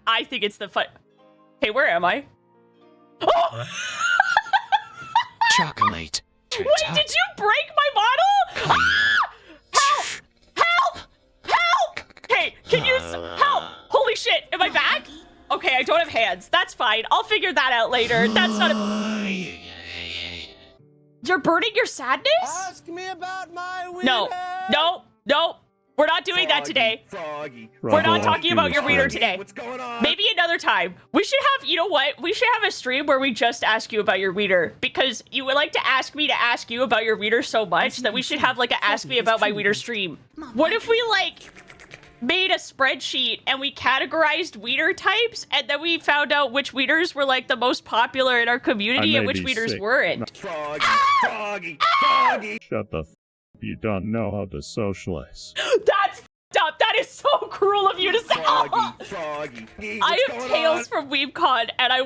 I think it's the fun. Hey, where am I? Oh! Chocolate. Wait, did you break my bottle? Ah! Help! Help! Help! Hey, can you help? Holy shit, am I back? Okay, I don't have hands. That's fine. I'll figure that out later. That's not a... You're burning your sadness? Ask me about my wiener. No, no, no. We're not doing that today. Froggy. We're not talking about your wiener today. What's going on? Maybe another time. We should have, you know what? We should have a stream where we just ask you about your wiener, because you would like to ask me to ask you about your wiener so much that we should have like a ask me about my wiener stream. What if we like made a spreadsheet and we categorized wiener types, and then we found out which wieners were like the most popular in our community and which wieners weren't? Froggy, froggy, froggy. Shut the f***. You don't know how to socialize. That's f***ed up. That is so cruel of you to say. Froggy, froggy. I have tales from Weebcon, and I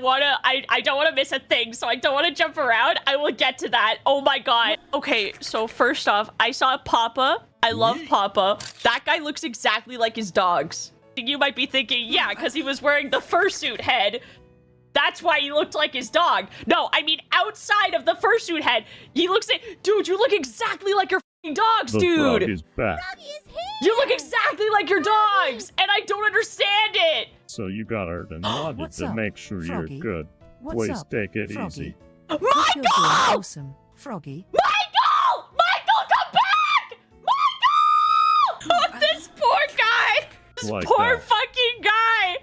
don't wanna miss a thing, so I don't wanna jump around. I will get to that. Oh my god. Okay, so first off, I saw Papa. I love Papa. That guy looks exactly like his dogs. You might be thinking, yeah, because he was wearing the fursuit head. That's why he looked like his dog. No, I mean outside of the fursuit head, he looks like, dude, you look exactly like your f***ing dogs, The dude. frog is back. You look exactly like your dogs, and I don't understand it. So you got her and wanted What's to up, make sure Froggy? you're good. What's Please up, take it Froggy? easy. Hope you're doing Michael! awesome, Froggy. Michael! Michael, come back! Michael! This poor guy! This Like poor that. fucking guy!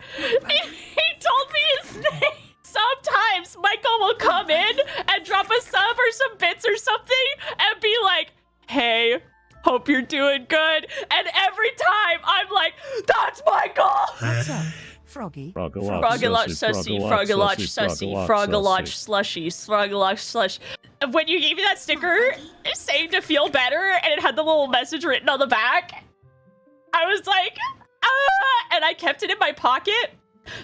He told me his name! Sometimes Michael will come in and drop a sub or some bits or something and be like, hey, hope you're doing good. And every time I'm like, that's Michael! What's up, Froggy? Froggyloch, Froggyloch sussy, sussy, froggyloch sussy, froggyloch slushy, froggyloch slush. When you gave me that sticker, it seemed to feel better, and it had the little message written on the back. I was like, ah, and I kept it in my pocket.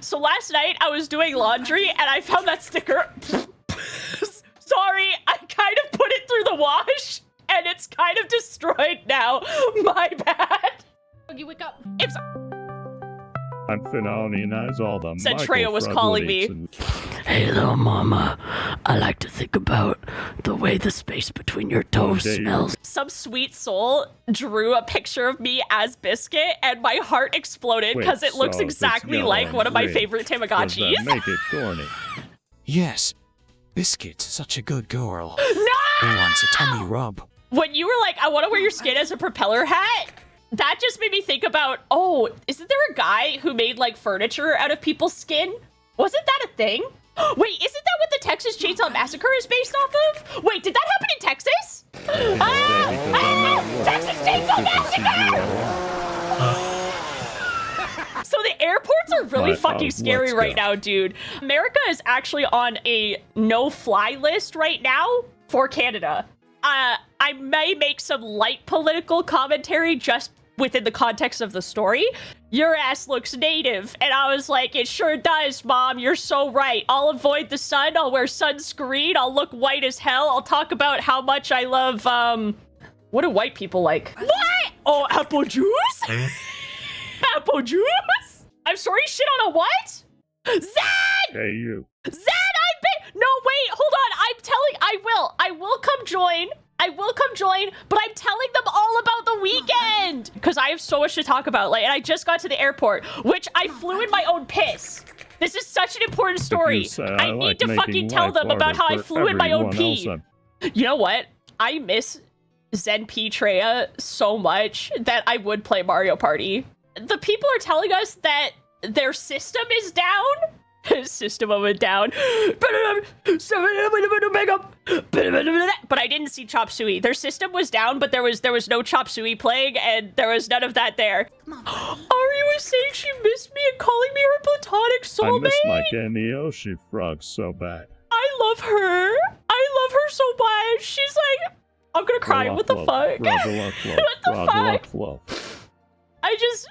So last night I was doing laundry and I found that sticker. Sorry, I kind of put it through the wash and it's kind of destroyed now. My bad. You wake up. It's I'm Finonianize all the Zentreya was calling me. Hey, little mama. I like to think about the way the space between your toes dare you. smells. some sweet soul drew a picture of me as Biscuit and my heart exploded Wait, because it looks so if it's exactly yellow like and one of my red, favorite Does Tamagotchis. that make it corny? Yes. Biscuit, such a good girl. No! Who wants a tummy rub? When you were like, I want to wear your skin as a propeller hat, that just made me think about, oh, isn't there a guy who made like furniture out of people's skin? Wasn't that a thing? Wait, isn't that what the Texas Chainsaw Massacre is based off of? Wait, did that happen in Texas? Texas Chainsaw Massacre! So the airports are really fucking scary let's right go. now, dude. America is actually on a no-fly list right now for Canada. I may make some light political commentary just within the context of the story. Your ass looks native. And I was like, it sure does, Mom. You're so right. I'll avoid the sun. I'll wear sunscreen. I'll look white as hell. I'll talk about how much I love, what do white people like? What? Oh, apple juice? Apple juice? I'm sorry, shit on a what? Zed! Hey, you. Zed, no, wait, hold on. I will come join. I will come join, but I'm telling them all about the weekend because I have so much to talk about. Like, and I just got to the airport, which I flew in my own piss. This is such an important story. Say, I need like to making fucking tell life them about how I harder flew for in my own everyone pee. else. You know what? I miss Zentreya so much that I would play Mario Party. The people are telling us that their system is down. System went down. But I didn't see Chop Suey. Their system was down, but there was no Chop Suey playing, and there was none of that there. Ari was saying she missed me and calling me her platonic I soulmate. miss my Genioshi frog so bad. I love her. I love her so much. She's like, I'm gonna cry. What the fuck? What the fuck? I just,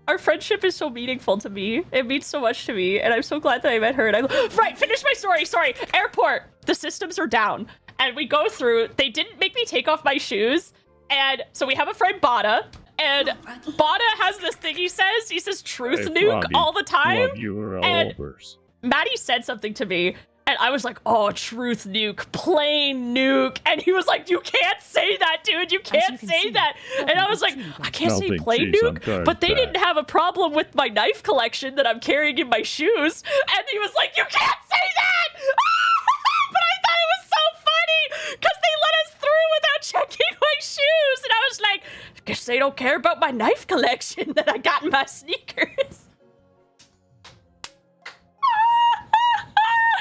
our friendship is so meaningful to me. It means so much to me, and I'm so glad that I met her. And right, finish my story. Sorry, airport. The systems are down, and we go through. They didn't make me take off my shoes, and so we have a friend Bada, And Bada has this thing he says truth Hey, nuke Froggy, all the time. Love you and- overs. Maddie said something to me, and I was like, oh, truth nuke, plain nuke. And he was like, you can't say that, dude. You can't can say see, that. And I was like, I can't say Melting plain cheese on nuke, Card's but they back. didn't have a problem with my knife collection that I'm carrying in my shoes. And he was like, you can't say that. But I thought it was so funny because they let us through without checking my shoes. And I was like, guess they don't care about my knife collection that I got in my sneakers.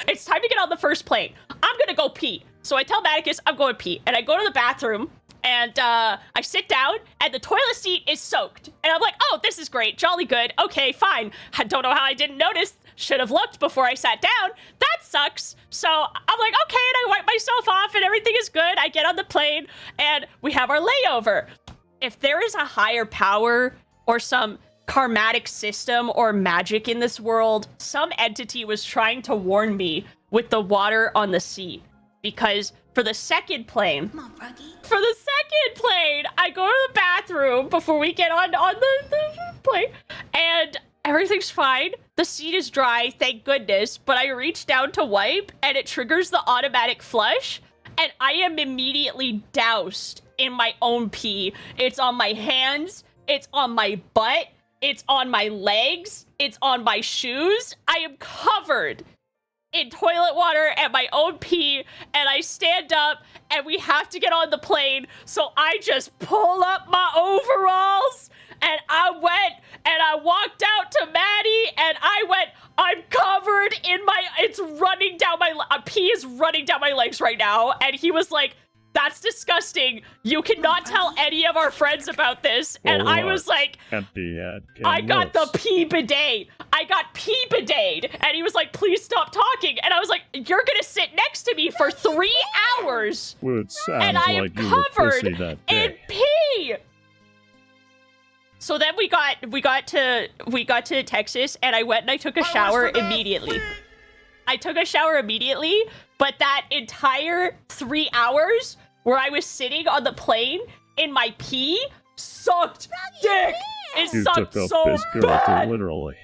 It's time to get on the first plane. I'm gonna go pee. So I tell Maticus I'm going pee. And I go to the bathroom and I sit down and the toilet seat is soaked. And I'm like, oh, this is great. Jolly good. Okay, fine. I don't know how I didn't notice. Should have looked before I sat down. That sucks. So I'm like, okay, and I wipe myself off and everything is good. I get on the plane and we have our layover. If there is a higher power or some karmatic system or magic in this world, some entity was trying to warn me with the water on the seat. Because for the second plane, I go to the bathroom before we get on the plane, and everything's fine. The seat is dry, thank goodness, but I reach down to wipe, and it triggers the automatic flush, and I am immediately doused in my own pee. It's on my hands, it's on my butt, it's on my legs, it's on my shoes. I am covered in toilet water and my own pee, and I stand up and we have to get on the plane. So I just pull up my overalls and I went and I walked out to Maddie and I went, I'm covered in my, it's running down my, pee is running down my legs right now. And he was like, that's disgusting. You cannot tell any of our friends about this. And I was like, Empty head. I got the pee bidet. I got pee bidet. And he was like, please stop talking. And I was like, you're going to sit next to me for 3 hours. Well, it sounds And I am like you were covered pussy that in day. pee. So then we got to Texas and I went and I took a shower immediately. I took a shower immediately, but that entire 3 hours where I was sitting on the plane in my pee sucked dick. It You sucked took so up this girl bad. to literally.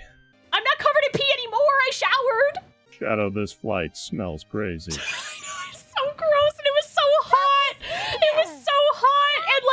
I'm not covered in pee anymore. I showered. Shadow, this flight smells crazy. It's so gross and it was so hot. It was so hot and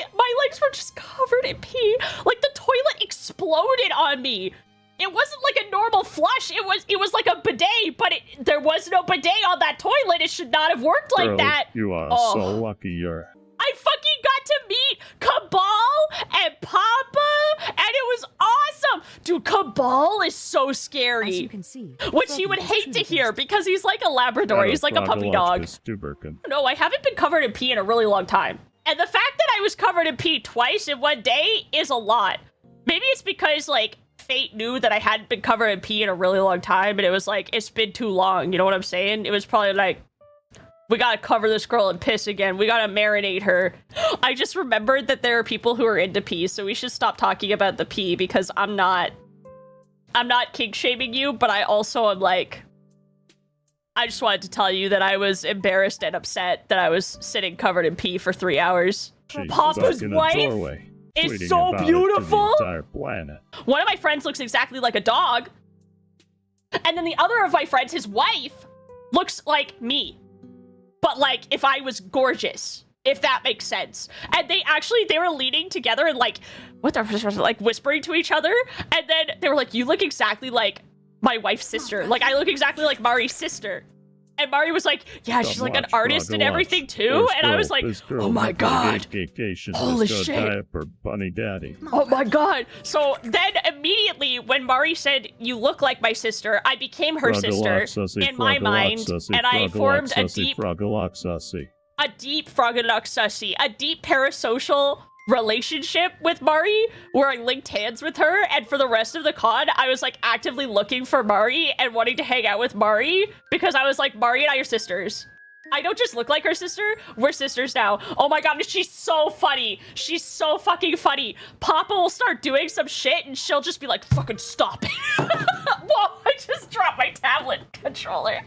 like my legs were just covered in pee. Like the toilet exploded on me. It wasn't like a normal flush. It was like a bidet, but there was no bidet on that toilet. It should not have worked like Girl, that. You are Oh. so lucky you're. I fucking got to meet Kabhaal and Papa, and it was awesome. Dude, Kabhaal is so As scary. you can see, Which he Froggy would is hate truly to hear thirsty. because he's like a Labrador. He's like a puppy dog. No, I haven't been covered in pee in a really long time. And the fact that I was covered in pee twice in one day is a lot. Maybe it's because, like, fate knew that I hadn't been covered in pee in a really long time, and it was like, it's been too long, you know what I'm saying? It was probably like, we gotta cover this girl in piss again. We gotta marinate her. I just remembered that there are people who are into pee, so we should stop talking about the pee because I'm not kink shaming you, but I also am like, I just wanted to tell you that I was embarrassed and upset that I was sitting covered in pee for 3 hours. She's Papa's stuck in a wife doorway, is tweeting so about it to beautiful. the entire planet. One of my friends looks exactly like a dog. And then the other of my friends, his wife, looks like me. But like if I was gorgeous, if that makes sense. And they were leaning together and like, like whispering to each other. And then they were like, you look exactly like my wife's sister. Like I look exactly like Mari's sister. And Mari was like, yeah, she's like an artist and everything too. And I was like, oh my God. Holy shit. Diaper bunny daddy. Oh my God. So then immediately when Mari said, you look like my sister, I became her sister in my mind. And I formed a deep froggyloch sussy. froggyloch sussy, a deep parasocial relationship with Mari where I linked hands with her, and for the rest of the con I was like actively looking for Mari and wanting to hang out with Mari because I was like, Mari and I are sisters. I don't just look like her sister, we're sisters now. Oh my God, she's so funny. She's so fucking funny. Papa will start doing some shit and she'll just be like, fucking stop it. Whoa, I just dropped my tablet controller.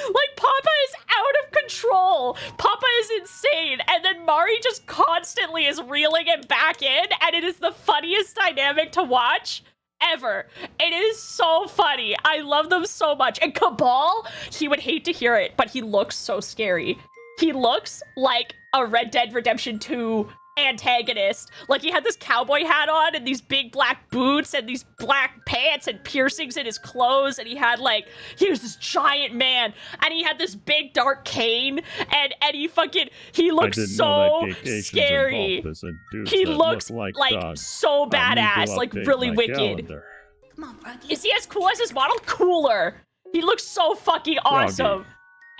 Like, Papa is out of control. Papa is insane. And then Mari just constantly literally is reeling him back in, and it is the funniest dynamic to watch ever. It is so funny. I love them so much. And Kabhaal, he would hate to hear it, but he looks so scary. He looks like a Red Dead Redemption 2 antagonist. Like, he had this cowboy hat on and these big black boots and these black pants and piercings in his clothes, and he was this giant man, and he had this big dark cane, and he looked so scary. He looks like so badass, like really wicked. Come on, Froggy. Is he as cool as his model? Cooler. He looks so fucking awesome.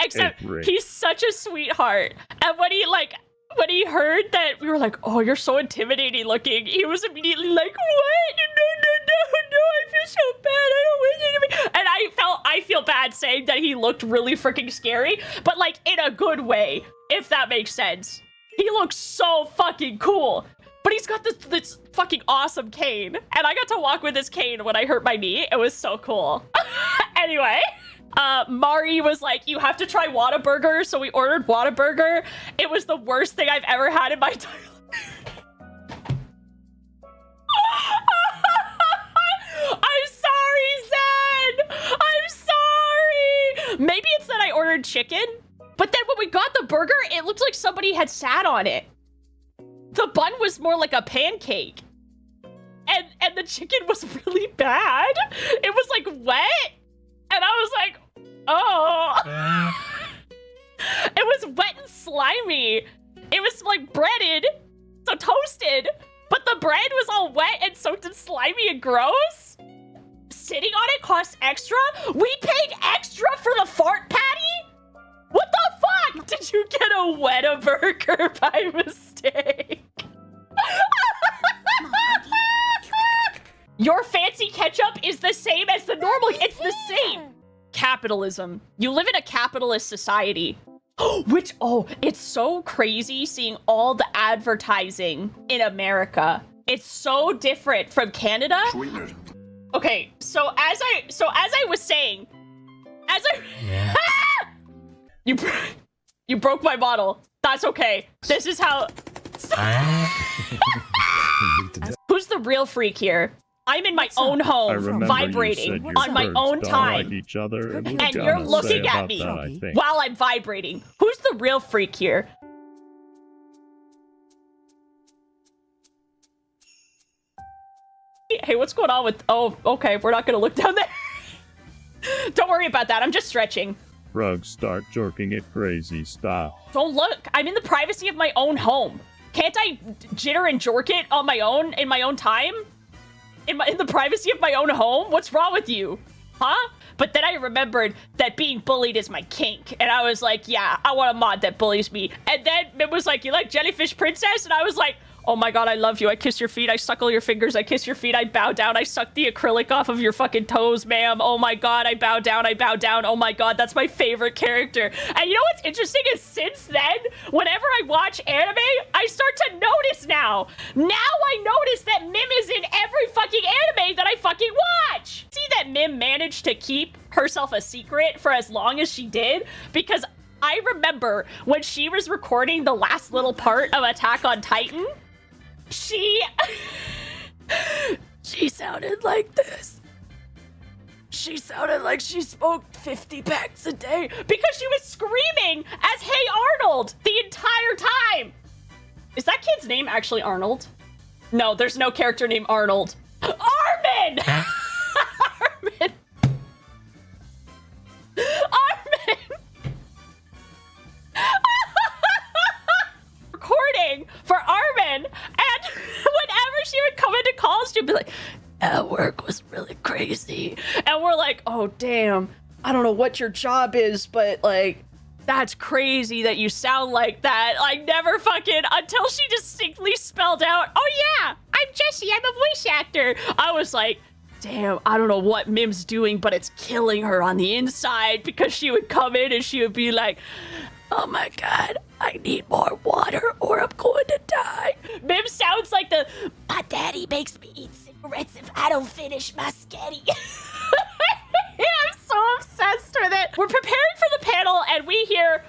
Except he's such a sweetheart. And when he heard that we were like, oh, you're so intimidating looking, he was immediately like, what? No, I feel so bad. I don't want you to be. And I feel bad saying that he looked really freaking scary, but like in a good way, if that makes sense. He looks so fucking cool. But he's got this fucking awesome cane. And I got to walk with this cane when I hurt my knee. It was so cool. Anyway. Mari was like, you have to try Whataburger, so we ordered Whataburger. It was the worst thing I've ever had in my entire life. I'm sorry, Zen! I'm sorry! Maybe it's that I ordered chicken, but then when we got the burger, it looked like somebody had sat on it. The bun was more like a pancake. And the chicken was really bad. It was like wet. And I was like, oh. It was wet and slimy. It was like breaded, so toasted, but the bread was all wet and soaked and slimy and gross. Sitting on it costs extra? We paid extra for the fart patty? What the fuck? Did you get a Whataburger by mistake? Your fancy ketchup is the same as the normal. It's the same. Capitalism. You live in a capitalist society. It's so crazy seeing all the advertising in America. It's so different from Canada. Okay, so as I was saying, you broke my bottle. That's okay. This is how. Who's the real freak here? I'm in my own home, vibrating on my own time, each other, and you're looking at me while I'm vibrating. Who's the real freak here? Hey, what's going on with... Oh, okay, we're not gonna look down there. Don't worry about that, I'm just stretching. Frogs start jerking it crazy style. Don't look, I'm in the privacy of my own home. Can't I jitter and jork it on my own, in my own time? In the privacy of my own home? What's wrong with you? Huh? But then I remembered that being bullied is my kink. And I was like, yeah, I want a mod that bullies me. And then it was like, you like Jellyfish Princess? And I was like, oh my god, I love you. I kiss your feet. I suckle your fingers. I kiss your feet. I bow down. I suck the acrylic off of your fucking toes, ma'am. Oh my god, I bow down. I bow down. Oh my god, that's my favorite character. And you know what's interesting is since then, whenever I watch anime, I start to notice now. Now I notice that Mim is in every fucking anime that I fucking watch. See that Mim managed to keep herself a secret for as long as she did? Because I remember when she was recording the last little part of Attack on Titan, she sounded like this. She sounded like she smoked 50 packs a day because she was screaming as Hey Arnold the entire time. Is that kid's name actually Arnold? No, there's no character named Arnold. Armin! Armin! Armin! Recording for Armin, and whenever she would come into calls, she'd be like, "At work was really crazy," and we're like, "Oh damn, I don't know what your job is, but like, that's crazy that you sound like that." Like, never fucking until she distinctly spelled out, "Oh yeah, I'm Jessie, I'm a voice actor." I was like, damn, I don't know what Mim's doing, but it's killing her on the inside, because she would come in and she would be like, "Oh my god, I need more water or I'm going to die." Mim sounds like my daddy makes me eat cigarettes if I don't finish my sketty. I'm so obsessed with it. We're preparing for the panel and we hear,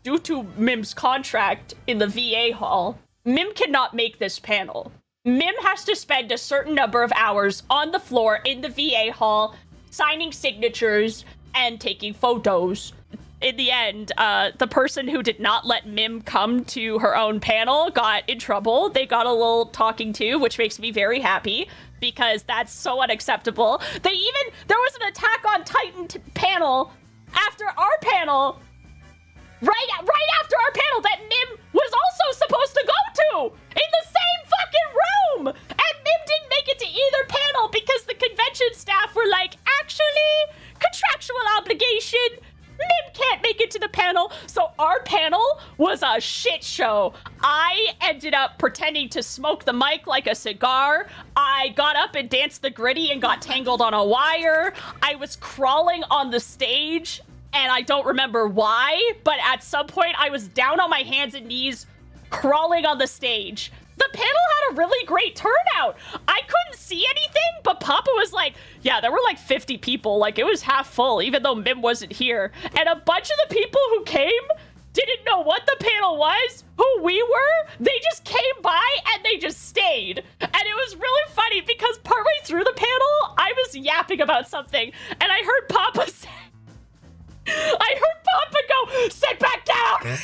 due to Mim's contract in the VA hall, Mim cannot make this panel. Mim has to spend a certain number of hours on the floor in the VA hall, signing signatures and taking photos. In the end, the person who did not let Mim come to her own panel got in trouble. They got a little talking to, which makes me very happy because that's so unacceptable. There was an Attack on Titan panel after our panel, right after our panel that Mim was also supposed to go to in the same fucking room. And Mim didn't make it to either panel because the convention staff were like, actually, contractual obligation. Mim can't make it to the panel, so our panel was a shit show. I ended up pretending to smoke the mic like a cigar. I got up and danced the gritty and got tangled on a wire. I was crawling on the stage, and I don't remember why, but at some point I was down on my hands and knees crawling on the stage. The panel had a really great turnout. I couldn't see anything, but Papa was like, yeah, there were like 50 people. Like, it was half full, even though Mim wasn't here. And a bunch of the people who came didn't know what the panel was, who we were. They just came by and they just stayed. And it was really funny because partway through the panel, I was yapping about something. And I heard Papa say, go, sit back down.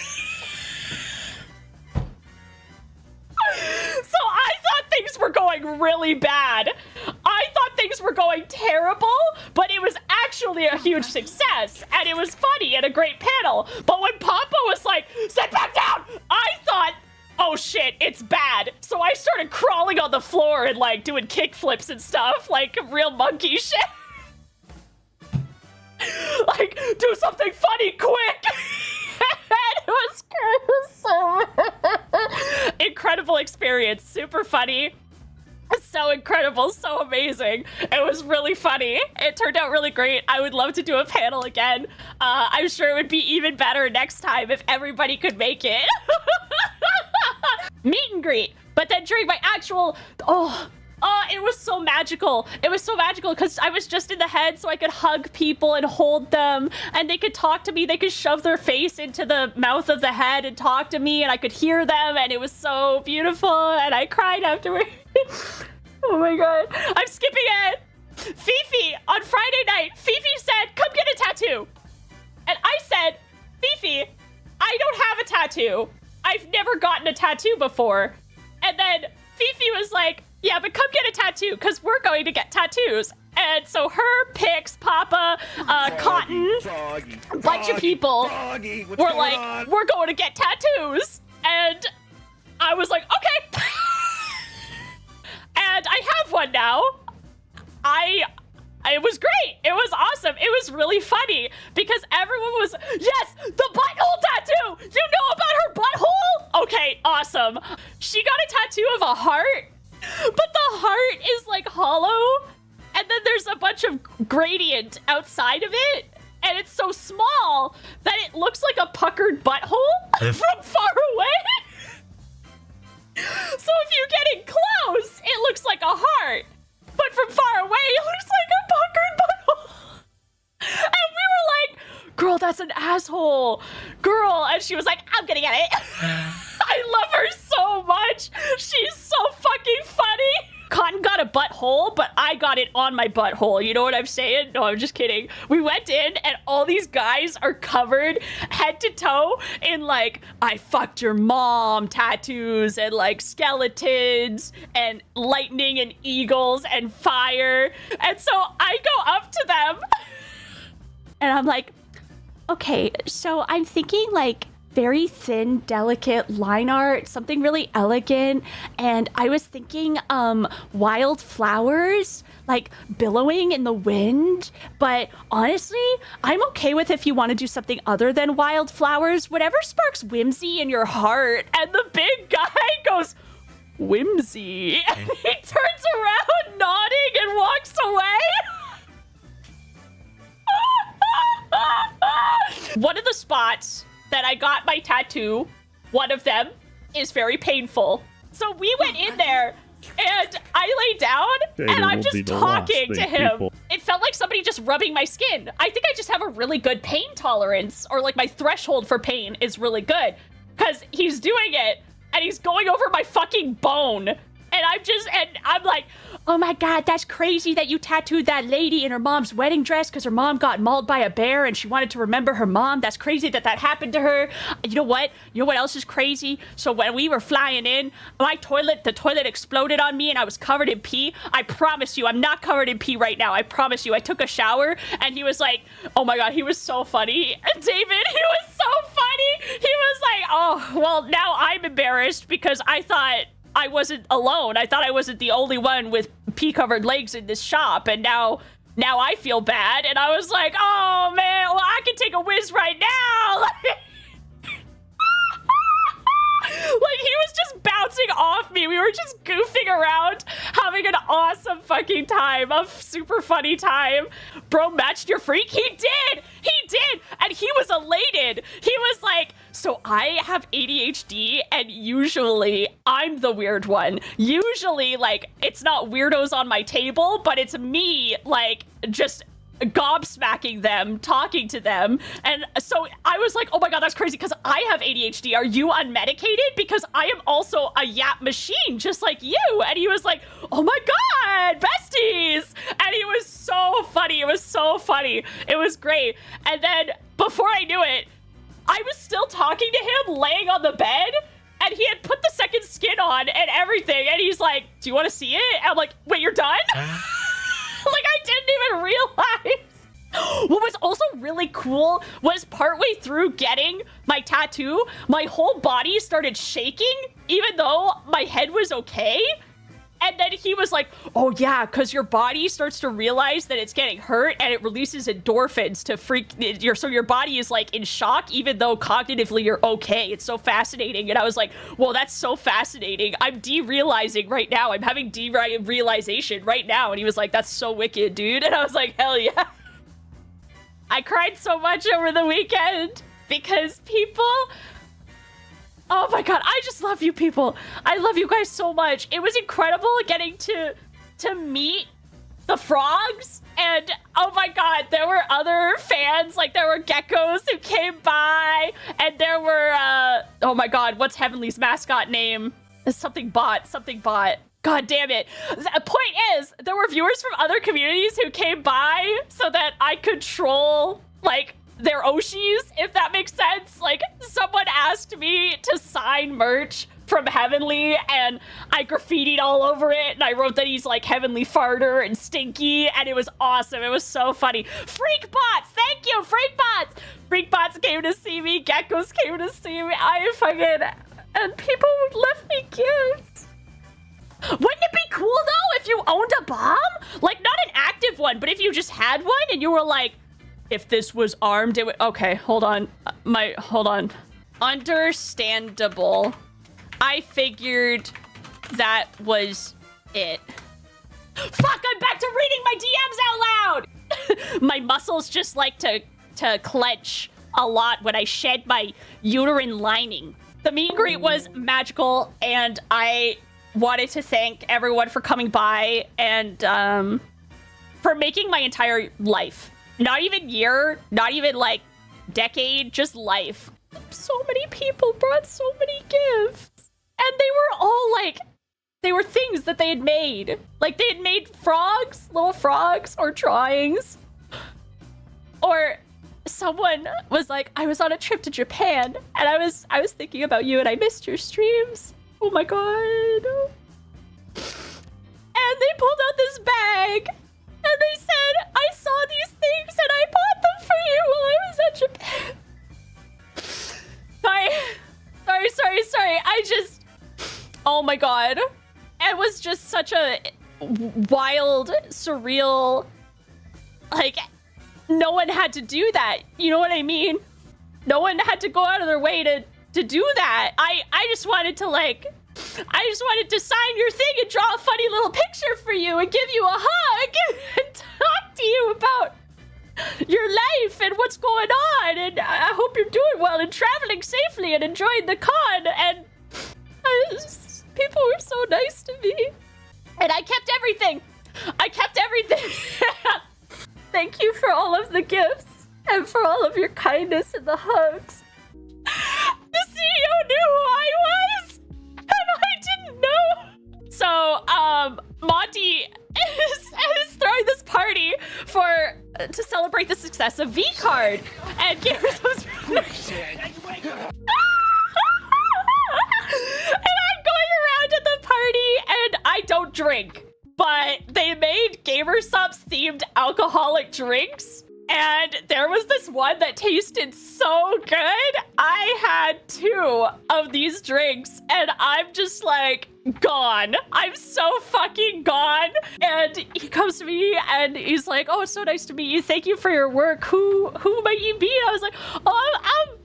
So I thought things were going really bad. I thought things were going terrible, but it was actually a huge success, and it was funny and a great panel. But when Papa was like, sit back down, I thought, oh shit, it's bad. So I started crawling on the floor and like doing kickflips and stuff, like real monkey shit. Like, do something funny quick. It was so incredible experience, super funny, so incredible, so amazing. It was really funny. It turned out really great. I would love to do a panel again. I'm sure it would be even better next time if everybody could make it. Meet and greet, but then during my actual it was so magical. It was so magical because I was just in the head, so I could hug people and hold them, and they could talk to me. They could shove their face into the mouth of the head and talk to me, and I could hear them, and it was so beautiful, and I cried afterward. Oh my god. I'm skipping it. Fefe, on Friday night, Fefe said, come get a tattoo. And I said, Fefe, I don't have a tattoo. I've never gotten a tattoo before. And then Fefe was like, yeah, but come get a tattoo, because we're going to get tattoos. And so her, Pix, Papa, Cotton, a bunch of people were like, we're going to get tattoos. And I was like, okay. And I have one now. It was great. It was awesome. It was really funny because everyone was, yes, the butthole tattoo. You know about her butthole? Okay, awesome. She got a tattoo of a heart, but the heart is like hollow. And then there's a bunch of gradient outside of it. And it's so small that it looks like a puckered butthole from far away. So if you get in close, it looks like a heart. But from far away, it looks like a puckered butthole. And we were like, girl, that's an asshole. Girl. And she was like, I'm gonna get it. I love her so much. She's so fucking funny. Cotton got a butthole, but I got it on my butthole. You know what I'm saying? No, I'm just kidding. We went in and all these guys are covered head to toe in like, I fucked your mom tattoos and like skeletons and lightning and eagles and fire. And so I go up to them and I'm like, okay, so I'm thinking like, very thin, delicate line art, something really elegant. And I was thinking wild flowers, like billowing in the wind. But honestly, I'm okay with if you want to do something other than wild flowers, whatever sparks whimsy in your heart. And the big guy goes, whimsy. And he turns around nodding and walks away. One of the spots that I got my tattoo, one of them is very painful. So we went in there and I lay down and I'm just talking to him. People. It felt like somebody just rubbing my skin. I think I just have a really good pain tolerance, or like my threshold for pain is really good, because he's doing it and he's going over my fucking bone. And I'm like, oh my God, that's crazy that you tattooed that lady in her mom's wedding dress because her mom got mauled by a bear and she wanted to remember her mom. That's crazy that happened to her. You know what? You know what else is crazy? So when we were flying in, the toilet exploded on me and I was covered in pee. I promise you, I'm not covered in pee right now. I promise you. I took a shower and he was like, oh my God, he was so funny. David, he was so funny. He was like, oh, well, now I'm embarrassed because I thought I wasn't alone. I thought I wasn't the only one with pea-covered legs in this shop, and now I feel bad. And I was like, oh man, well, I can take a whiz right now. Like, he was just bouncing off me. We were just goofing around, having an awesome fucking time, a super funny time. Bro matched your freak? He did! He did! And he was elated. He was like, so I have ADHD, and usually I'm the weird one. Usually, like, it's not weirdos on my table, but it's me, like, just gobsmacking them, talking to them. And so I was like, oh my God, that's crazy because I have ADHD. Are you unmedicated? Because I am also a yap machine, just like you. And he was like, oh my God, besties. And he was so funny. It was so funny. It was great. And then before I knew it, I was still talking to him laying on the bed, and he had put the second skin on and everything. And he's like, do you want to see it? And I'm like, wait, you're done? Like, I didn't even realize. What was also really cool was partway through getting my tattoo, my whole body started shaking, even though my head was okay. And then he was like, oh yeah, because your body starts to realize that it's getting hurt and it releases endorphins to so your body is like in shock, even though cognitively you're okay. It's so fascinating. And I was like, well, that's so fascinating. I'm derealizing right now. I'm having derealization right now. And he was like, that's so wicked, dude. And I was like, hell yeah. I cried so much over the weekend because people... Oh my God, I just love you people. I love you guys so much. It was incredible getting to meet the frogs. And oh my God, there were other fans. Like, there were geckos who came by. And there were, oh my God, what's Heavenly's mascot name? Something bot. God damn it. The point is, there were viewers from other communities who came by so that I could troll, like, their Oshis, if that makes sense. Like, someone asked me to sign merch from Heavenly, and I graffitied all over it, and I wrote that he's like Heavenly Farter and Stinky, and it was awesome. It was so funny. Freak bots, thank you, freak bots. Freak bots came to see me, geckos came to see me. And people left me gifts. Wouldn't it be cool though if you owned a bomb? Like, not an active one, but if you just had one and you were like, if this was armed, it would... Okay, hold on. Hold on. Understandable. I figured that was it. Fuck, I'm back to reading my DMs out loud! My muscles just like to clench a lot when I shed my uterine lining. The meet and greet was magical, and I wanted to thank everyone for coming by and for making my entire life. Not even year, not even like decade, just life. So many people brought so many gifts. And they were all like, they were things that they had made. Like, they had made frogs, little frogs, or drawings. Or someone was like, I was on a trip to Japan and I was thinking about you and I missed your streams. Oh my God. And they pulled out this bag. And they said, I saw these things and I bought them for you while I was at Japan. Sorry. I just... Oh my God. It was just such a wild, surreal... Like, no one had to do that. You know what I mean? No one had to go out of their way to do that. I just wanted to, like... I just wanted to sign your thing and draw a funny little picture for you and give you a hug and talk to you about your life and what's going on. And I hope you're doing well and traveling safely and enjoying the con. And people were so nice to me. And I kept everything. for all of the gifts and for all of your kindness and the hugs. The CEO knew who I was, and I didn't know. So, Monty is throwing this party to celebrate the success of V-Card and gave her some. And I'm going around at the party, and I don't drink, but they made GamerSupps themed alcoholic drinks, and there was this one that tasted so good. I had 2 of these drinks, and I'm just like gone. I'm so fucking gone. And he comes to me and he's like, "Oh, it's so nice to meet you. Thank you for your work. Who might you be?" And I was like, "Oh, I'm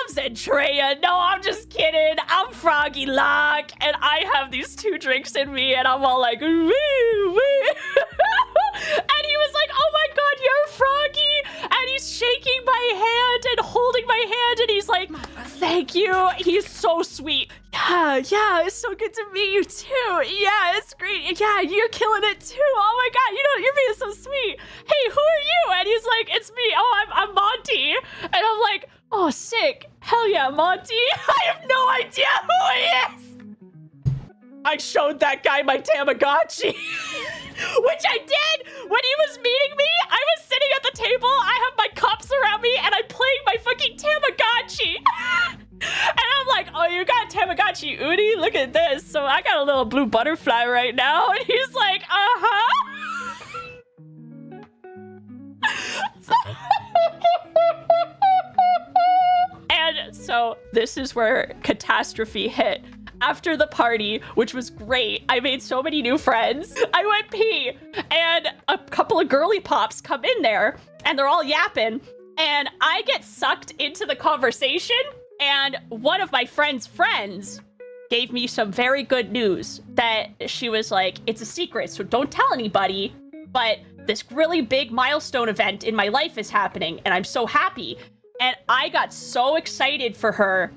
Zentreya. No, I'm just kidding. I'm froggylock." And I have these 2 drinks in me, and I'm all like, "Woo, woo." And he was like, "Oh my god, you're Froggy." And he's shaking my hand and holding my hand, and he's like, "Thank you." He's so sweet. Yeah, it's so good to meet you too. Yeah, it's great. Yeah, you're killing it too. Oh my god, you're being so sweet. Hey, who are you? And he's like, "It's me. Oh, I'm Monty." And I'm like, "Oh, sick. Hell yeah, Monty." I have no idea who he is. I showed that guy my Tamagotchi, which I did when he was meeting me. I was sitting at the table. I have my cups around me, and I'm playing my fucking Tamagotchi. And I'm like, "Oh, you got Tamagotchi, Udi? Look at this. So I got a little blue butterfly right now." And he's like, "Uh-huh." And so this is where catastrophe hit. After the party, which was great, I made so many new friends. I went pee, and a couple of girly pops come in there, and they're all yapping, and I get sucked into the conversation, and one of my friend's friends gave me some very good news that she was like, "It's a secret, so don't tell anybody, but this really big milestone event in my life is happening, and I'm so happy." And I got so excited for her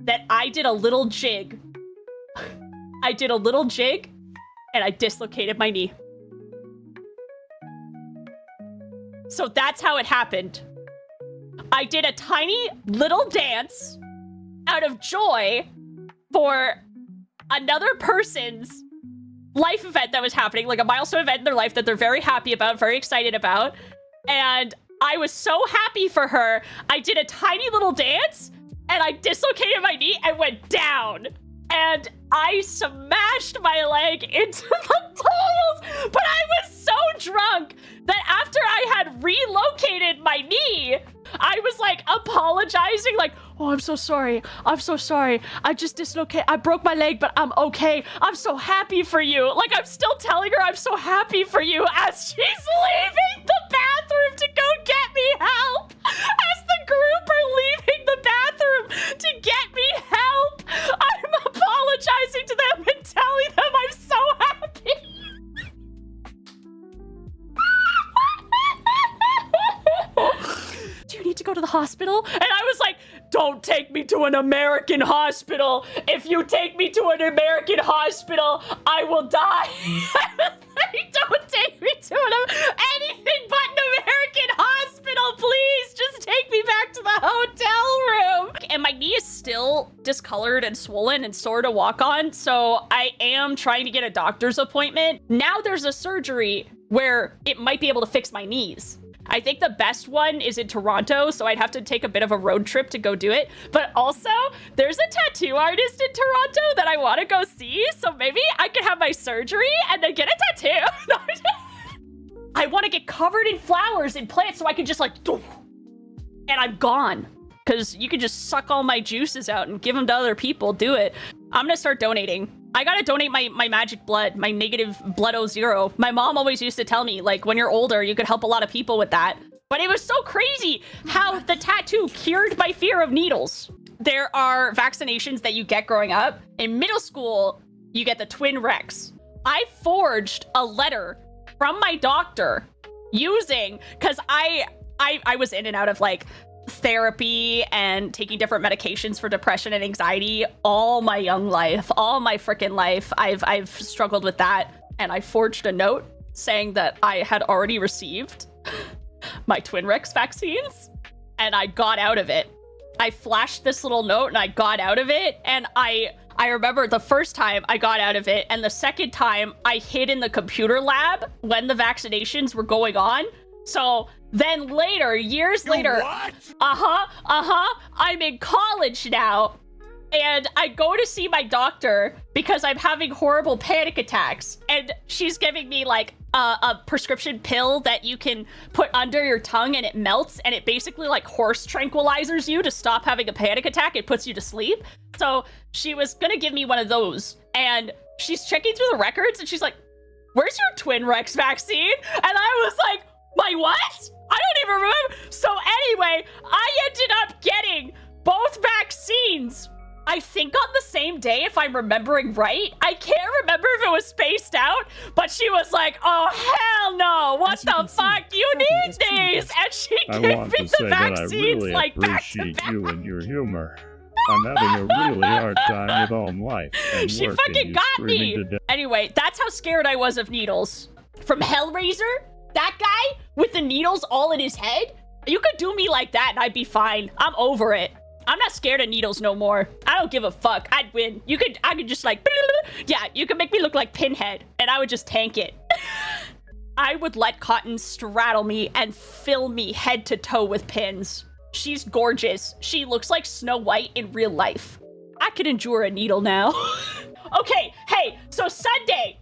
that I did a little jig. And I dislocated my knee. So that's how it happened. I did a tiny little dance out of joy for another person's life event that was happening, like a milestone event in their life that they're very happy about, very excited about. And I was so happy for her. I did a tiny little dance, and I dislocated my knee and went down. And I smashed my leg into the tiles. But I was so drunk that after I had relocated my knee, I was like apologizing, like, "Oh, I'm so sorry. I'm so sorry. I just dislocated. I broke my leg, but I'm okay. I'm so happy for you." Like, I'm still telling her I'm so happy for you as she's leaving the bathroom to go get me help. As the group are leaving the bathroom to get me help, I'm apologizing to them and telling them I'm so happy. "Do you need to go to the hospital?" And I was like, "Don't take me to an American hospital. If you take me to an American hospital, I will die." "Don't take me to anything but an American hospital, please. Just take me back to the hotel room." And my knee is still discolored and swollen and sore to walk on, so I am trying to get a doctor's appointment. Now there's a surgery where it might be able to fix my knees. I think the best one is in Toronto, so I'd have to take a bit of a road trip to go do it. But also, there's a tattoo artist in Toronto that I want to go see, so maybe I could have my surgery and then get a tattoo. I want to get covered in flowers and plants so I can just like, and I'm gone. Because you can just suck all my juices out and give them to other people. Do it. I'm going to start donating. I gotta donate my magic blood, my negative blood 0. My mom always used to tell me, like, when you're older, you could help a lot of people with that. But it was so crazy how the tattoo cured my fear of needles. There are vaccinations that you get growing up. In middle school, you get the twin Rex. I forged a letter from my doctor using, because I was in and out of, like, therapy and taking different medications for depression and anxiety all my young life, all my freaking life. I've struggled with that, and I forged a note saying that I had already received my Twin Rex vaccines, and I got out of it. I flashed this little note and I got out of it, and I remember the first time I got out of it, and the second time I hid in the computer lab when the vaccinations were going on. So then later, years later, I'm in college now, and I go to see my doctor because I'm having horrible panic attacks, and she's giving me like a prescription pill that you can put under your tongue and it melts, and it basically like horse tranquilizers you to stop having a panic attack. It puts you to sleep. So she was gonna give me one of those, and she's checking through the records and she's like, "Where's your Twin Rex vaccine?" And I was like, "My what? I don't even remember." So anyway, I ended up getting both vaccines, I think on the same day, if I'm remembering right. I can't remember if it was spaced out, but she was like, "Oh, hell no, what the fuck? You need these!" And she I gave want me to the say that I vaccines really like back to appreciate back. you and your humor. I'm having a really hard time with all life and She work, and fucking you got screaming me. to death. Anyway, that's how scared I was of needles. From Hellraiser, that guy with the needles all in his head, you could do me like that and I'd be fine. I'm over it. I'm not scared of needles no more. I don't give a fuck. I'd win. I could just like, yeah, you could make me look like Pinhead and I would just tank it. I would let Cotton straddle me and fill me head to toe with pins. She's gorgeous. She looks like Snow White in real life. I could endure a needle now. Okay, hey, so Sunday,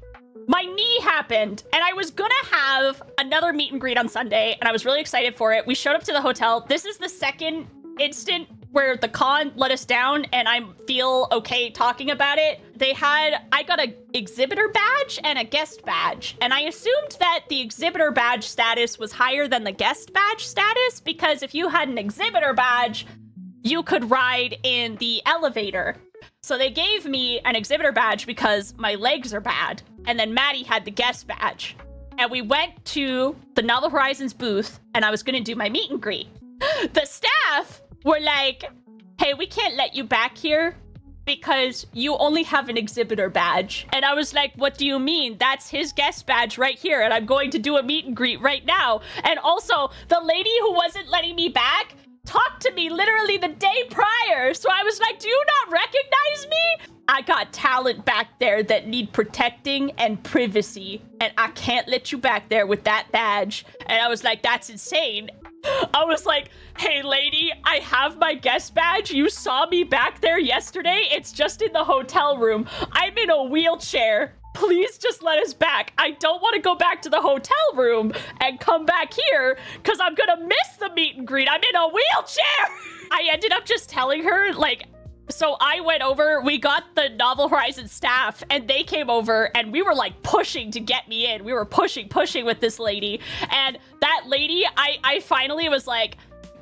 my knee happened, and I was gonna have another meet and greet on Sunday, and I was really excited for it. We showed up to the hotel. This is the second instant where the con let us down, and I feel okay talking about it. I got an exhibitor badge and a guest badge, and I assumed that the exhibitor badge status was higher than the guest badge status, because if you had an exhibitor badge, you could ride in the elevator. So they gave me an exhibitor badge because my legs are bad. And then Maddie had the guest badge. And we went to the Novel Horizons booth, and I was going to do my meet and greet. The staff were like, "Hey, we can't let you back here because you only have an exhibitor badge." And I was like, "What do you mean? That's his guest badge right here, and I'm going to do a meet and greet right now." And also, the lady who wasn't letting me back talked to me literally the day prior. So I was like, "Do you not recognize me?" I got talent back there that need protecting and privacy, and I can't let you back there with that badge. And I was like, "That's insane." I was like, "Hey lady, I have my guest badge. You saw me back there yesterday. It's just in the hotel room. I'm in a wheelchair. Please just let us back. I don't want to go back to the hotel room and come back here because I'm gonna miss the meet and greet. I'm in a wheelchair." I ended up just telling her, like, so I went over, we got the Novel Horizons staff, and they came over, and we were like pushing to get me in. We were pushing with this lady. And that lady, I finally was like,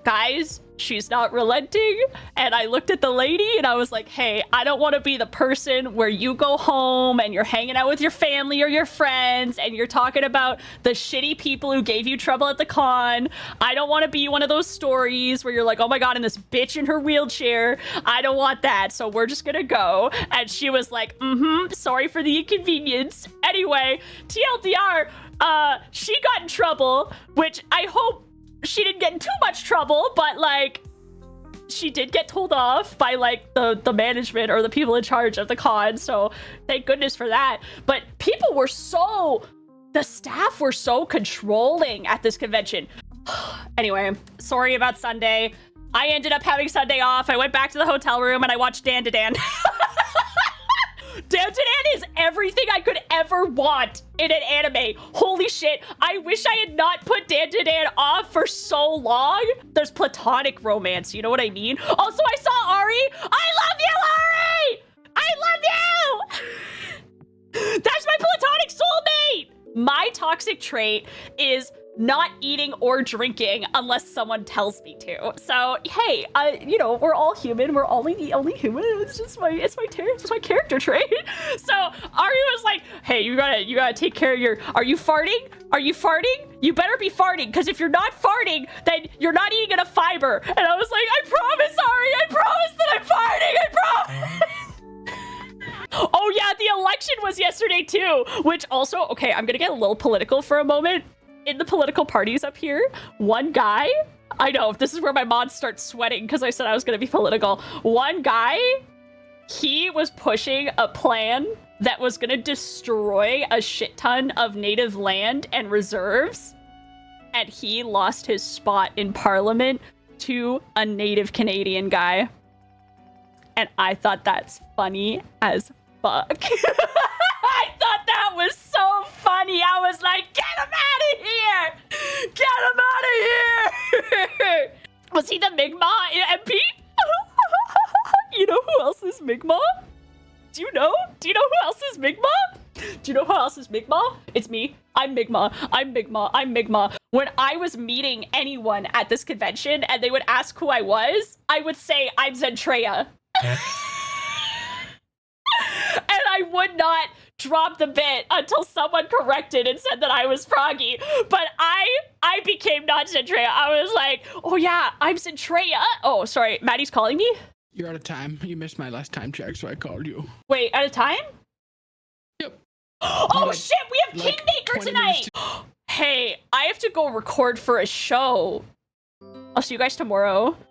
"Guys, she's not relenting." And I looked at the lady and I was like, "Hey, I don't want to be the person where you go home and you're hanging out with your family or your friends and you're talking about the shitty people who gave you trouble at the con. I don't want to be one of those stories where you're like, 'Oh my god, and this bitch in her wheelchair.' I don't want that. So we're just gonna go." And she was like, "Sorry for the inconvenience." Anyway, TLDR, she got in trouble, which I hope she didn't get in too much trouble, but like she did get told off by like the management or the people in charge of the con, so thank goodness for that. But the staff were so controlling at this convention. Anyway, sorry about Sunday. I ended up having Sunday off. I went back to the hotel room and I watched Dan to Dan. Dan to Dan is everything I could ever want in an anime. Holy shit. I wish I had not put Dan to Dan off for so long. There's platonic romance, you know what I mean? Also, I saw Ari. I love you, Ari! I love you! That's my platonic soulmate! My toxic trait is not eating or drinking unless someone tells me to. So hey, you know, we're all human. We're only human. It's just it's my character trait. So Ari was like, "Hey, you gotta take care of your. Are you farting? Are you farting? You better be farting, because if you're not farting, then you're not eating enough fiber." And I was like, "I promise, Ari. I promise that I'm farting. I promise." Oh yeah, the election was yesterday too. Which also, okay, I'm gonna get a little political for a moment. in the political parties up here, one guy, I know, this is where my mods start sweating because I said I was going to be political. One guy, he was pushing a plan that was going to destroy a shit ton of native land and reserves, and he lost his spot in parliament to a native Canadian guy. And I thought that's funny as fuck. I thought that was so funny. I was like, get him out of here! Get him out of here! Was he the Mi'kmaq MP? You know who else is Mi'kmaq? Do you know? Do you know who else is Mi'kmaq? Do you know who else is Mi'kmaq? It's me. I'm Mi'kmaq. I'm Mi'kmaq. I'm Mi'kmaq. When I was meeting anyone at this convention and they would ask who I was, I would say I'm Zentreya. And I would not drop the bit until someone corrected and said that I was Froggy. But I became not Zentreya. I was like, oh yeah, I'm Zentreya. Oh, sorry. Maddie's calling me? You're out of time. You missed my last time check, so I called you. Wait, out of time? Yep. Oh shit, we have Kingmaker tonight! Hey, I have to go record for a show. I'll see you guys tomorrow.